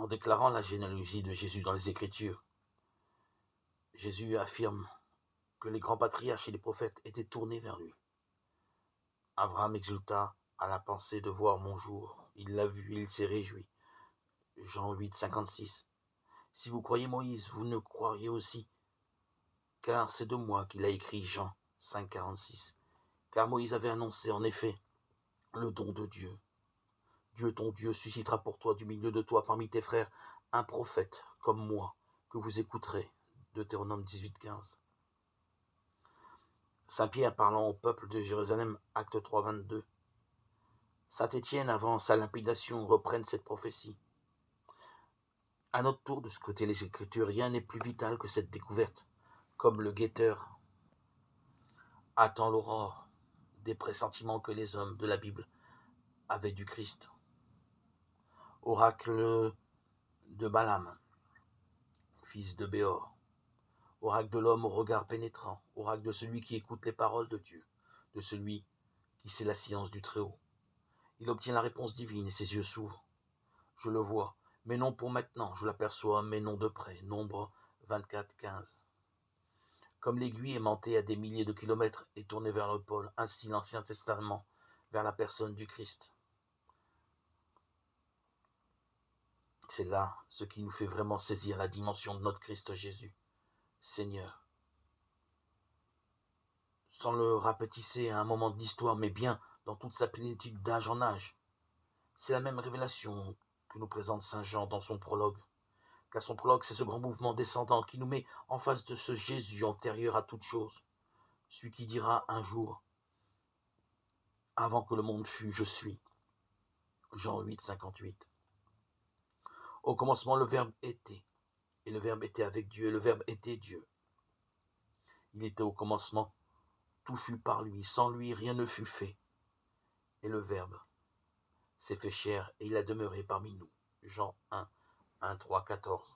En déclarant la généalogie de Jésus dans les Écritures, Jésus affirme que les grands patriarches et les prophètes étaient tournés vers lui. Abraham exulta à la pensée de voir mon jour. Il l'a vu et il s'est réjoui. Jean 8, 56. Si vous croyez Moïse, vous ne croiriez aussi, car c'est de moi qu'il a écrit Jean 5, 46. Car Moïse avait annoncé en effet le don de Dieu. Dieu ton Dieu suscitera pour toi du milieu de toi parmi tes frères un prophète comme moi que vous écouterez. Deutéronome 18, 15. Saint Pierre parlant au peuple de Jérusalem, acte 3, 22. Saint Étienne, avant sa lapidation, reprenne cette prophétie. À notre tour de scruter les Écritures, rien n'est plus vital que cette découverte. Comme le guetteur attend l'aurore des pressentiments que les hommes de la Bible avaient du Christ. Oracle de Balaam, fils de Béor. Oracle de l'homme au regard pénétrant. Oracle de celui qui écoute les paroles de Dieu, de celui qui sait la science du Très-Haut. Il obtient la réponse divine et ses yeux s'ouvrent. Je le vois, mais non pour maintenant. Je l'aperçois, mais non de près. Nombre 24, 15. Comme l'aiguille aimantée à des milliers de kilomètres est tournée vers le pôle, ainsi l'Ancien Testament vers la personne du Christ. C'est là ce qui nous fait vraiment saisir la dimension de notre Christ Jésus, Seigneur. Sans le rapetisser à un moment de l'histoire, mais bien dans toute sa plénitude d'âge en âge. C'est la même révélation que nous présente Saint Jean dans son prologue. Car son prologue, c'est ce grand mouvement descendant qui nous met en face de ce Jésus antérieur à toute chose. Celui qui dira un jour, avant que le monde fût, je suis. Jean 8, 58. Au commencement, le Verbe était. Et le Verbe était avec Dieu, et le Verbe était Dieu. Il était au commencement. Tout fut par lui. Sans lui, rien ne fut fait. Et le Verbe s'est fait chair, et il a demeuré parmi nous. Jean 1, 1, 3, 14.